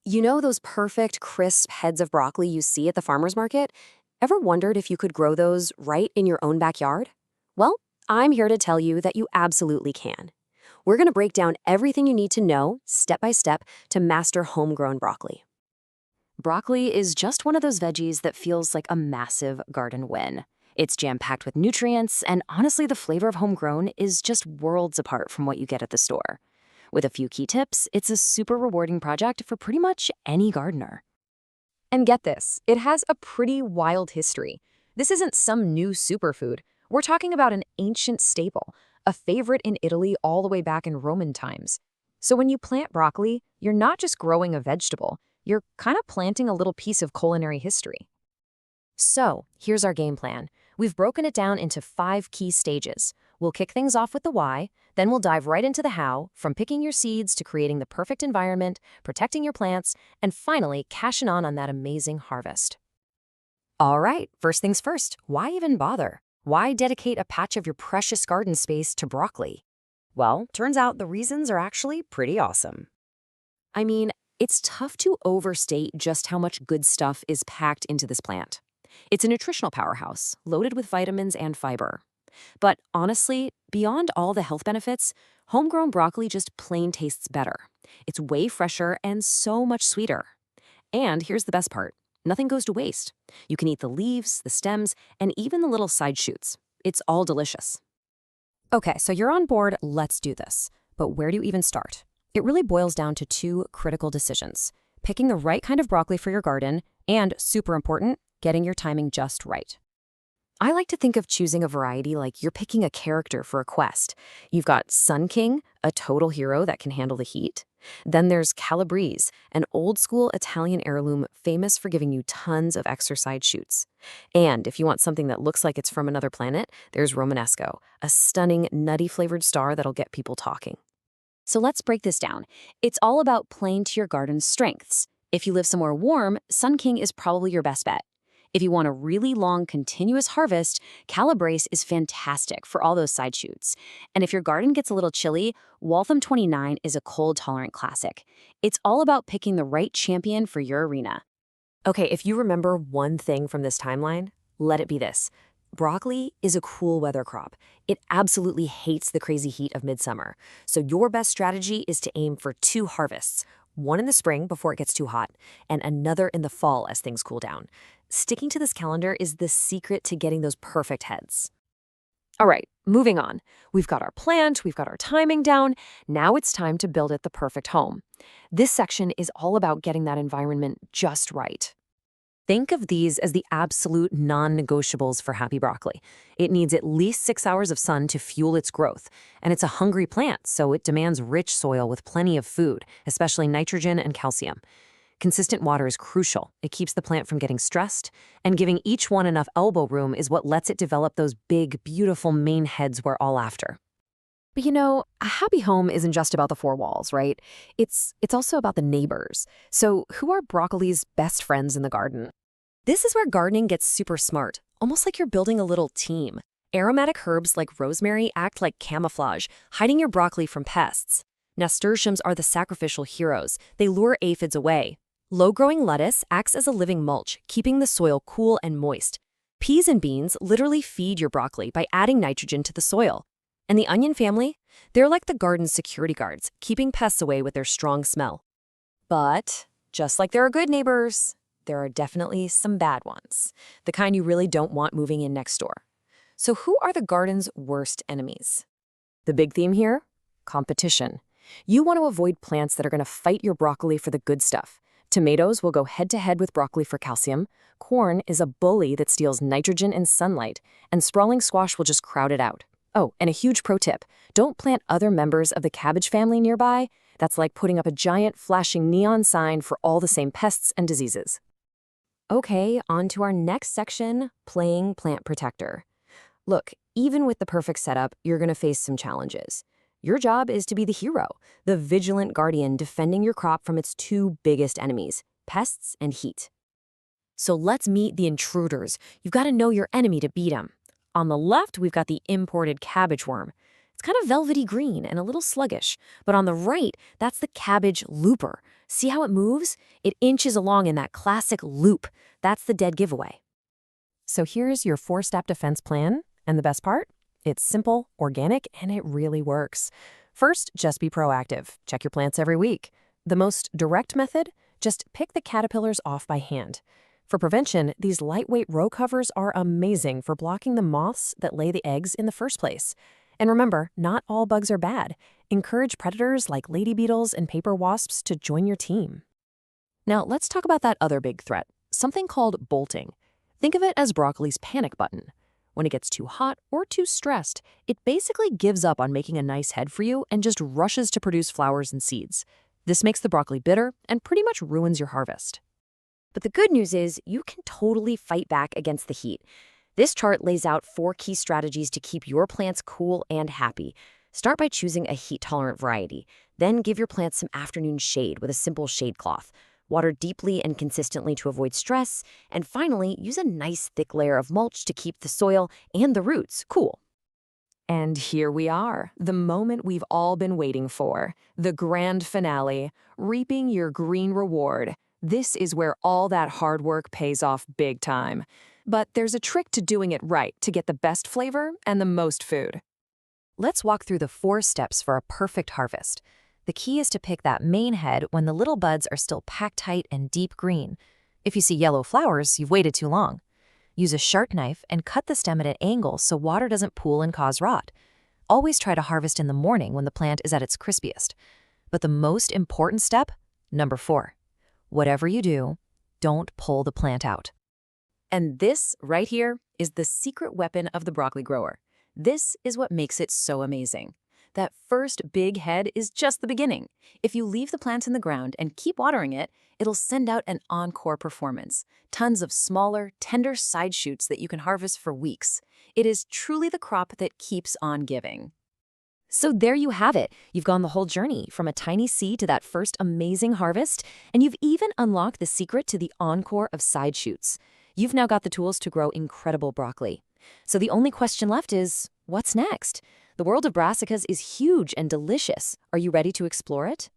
You know those perfect, crisp heads of broccoli you see at the farmer's market? Ever wondered if you could grow those right in your own backyard? Well, I'm here to tell you that you absolutely can. We're going to break down everything you need to know, step by step, to master homegrown broccoli. Broccoli is just one of those veggies that feels like a massive garden win. It's jam-packed with nutrients, and honestly, the flavor of homegrown is just worlds apart from what you get at the store. With a few key tips, it's a super rewarding project for pretty much any gardener. And get this, it has a pretty wild history. This isn't some new superfood. We're talking about an ancient staple, a favorite in Italy all the way back in Roman times. So when you plant broccoli, you're not just growing a vegetable, you're kind of planting a little piece of culinary history. So, here's our game plan. We've broken it down into 5 key stages. We'll kick things off with the why, then we'll dive right into the how, from picking your seeds to creating the perfect environment, protecting your plants, and finally cashing on that amazing harvest. All right, first things first, why even bother? Why dedicate a patch of your precious garden space to broccoli? Well, turns out the reasons are actually pretty awesome. I mean, it's tough to overstate just how much good stuff is packed into this plant. It's a nutritional powerhouse, loaded with vitamins and fiber. But honestly, beyond all the health benefits, homegrown broccoli just plain tastes better. It's way fresher and so much sweeter. And here's the best part. Nothing goes to waste. You can eat the leaves, the stems, and even the little side shoots. It's all delicious. Okay, so you're on board, let's do this. But where do you even start? It really boils down to 2 critical decisions. Picking the right kind of broccoli for your garden, and, super important, getting your timing just right. I like to think of choosing a variety like you're picking a character for a quest. You've got Sun King, a total hero that can handle the heat. Then there's Calabrese, an old-school Italian heirloom famous for giving you tons of exercise shoots. And if you want something that looks like it's from another planet, there's Romanesco, a stunning, nutty-flavored star that'll get people talking. So let's break this down. It's all about playing to your garden's strengths. If you live somewhere warm, Sun King is probably your best bet. If you want a really long, continuous harvest, Calabrese is fantastic for all those side shoots. And if your garden gets a little chilly, Waltham 29 is a cold-tolerant classic. It's all about picking the right champion for your arena. Okay, if you remember one thing from this timeline, let it be this. Broccoli is a cool weather crop. It absolutely hates the crazy heat of midsummer. So your best strategy is to aim for 2 harvests. One in the spring before it gets too hot, and another in the fall as things cool down. Sticking to this calendar is the secret to getting those perfect heads. All right, moving on. We've got our plant, we've got our timing down. Now it's time to build it the perfect home. This section is all about getting that environment just right. Think of these as the absolute non-negotiables for happy broccoli. It needs at least 6 hours of sun to fuel its growth, and it's a hungry plant, so it demands rich soil with plenty of food, especially nitrogen and calcium. Consistent water is crucial. It keeps the plant from getting stressed, and giving each one enough elbow room is what lets it develop those big, beautiful main heads we're all after. But you know, a happy home isn't just about the 4 walls, right? It's also about the neighbors. So who are broccoli's best friends in the garden? This is where gardening gets super smart, almost like you're building a little team. Aromatic herbs like rosemary act like camouflage, hiding your broccoli from pests. Nasturtiums are the sacrificial heroes. They lure aphids away. Low-growing lettuce acts as a living mulch, keeping the soil cool and moist. Peas and beans literally feed your broccoli by adding nitrogen to the soil. And the onion family? They're like the garden's security guards, keeping pests away with their strong smell. But, just like there are good neighbors, there are definitely some bad ones, the kind you really don't want moving in next door. So who are the garden's worst enemies? The big theme here? Competition. You want to avoid plants that are going to fight your broccoli for the good stuff. Tomatoes will go head-to-head with broccoli for calcium. Corn is a bully that steals nitrogen and sunlight. And sprawling squash will just crowd it out. Oh, and a huge pro tip. Don't plant other members of the cabbage family nearby. That's like putting up a giant flashing neon sign for all the same pests and diseases. Okay, on to our next section, playing plant protector. Look, even with the perfect setup, you're going to face some challenges. Your job is to be the hero, the vigilant guardian defending your crop from its 2 biggest enemies, pests and heat. So let's meet the intruders. You've got to know your enemy to beat them. On the left, we've got the imported cabbage worm. It's kind of velvety green and a little sluggish. But on the right, that's the cabbage looper. See how it moves? It inches along in that classic loop. That's the dead giveaway. So here's your 4-step defense plan. And the best part? It's simple, organic, and it really works. First, just be proactive. Check your plants every week. The most direct method? Just pick the caterpillars off by hand. For prevention, these lightweight row covers are amazing for blocking the moths that lay the eggs in the first place. And remember, not all bugs are bad. Encourage predators like lady beetles and paper wasps to join your team. Now, let's talk about that other big threat, something called bolting. Think of it as broccoli's panic button. When it gets too hot or too stressed, it basically gives up on making a nice head for you and just rushes to produce flowers and seeds. This makes the broccoli bitter and pretty much ruins your harvest. But the good news is you can totally fight back against the heat. This chart lays out 4 key strategies to keep your plants cool and happy. Start by choosing a heat-tolerant variety. Then give your plants some afternoon shade with a simple shade cloth. Water deeply and consistently to avoid stress. And finally, use a nice thick layer of mulch to keep the soil and the roots cool. And here we are, the moment we've all been waiting for, the grand finale, reaping your green reward. This is where all that hard work pays off big time. But there's a trick to doing it right to get the best flavor and the most food. Let's walk through the 4 steps for a perfect harvest. The key is to pick that main head when the little buds are still packed tight and deep green. If you see yellow flowers, you've waited too long. Use a sharp knife and cut the stem at an angle so water doesn't pool and cause rot. Always try to harvest in the morning when the plant is at its crispiest. But the most important step, number 4. Whatever you do, don't pull the plant out. And this right here is the secret weapon of the broccoli grower. This is what makes it so amazing. That first big head is just the beginning. If you leave the plant in the ground and keep watering it, it'll send out an encore performance. Tons of smaller, tender side shoots that you can harvest for weeks. It is truly the crop that keeps on giving. So there you have it. You've gone the whole journey from a tiny seed to that first amazing harvest, and you've even unlocked the secret to the encore of side shoots. You've now got the tools to grow incredible broccoli. So the only question left is, what's next? The world of brassicas is huge and delicious. Are you ready to explore it?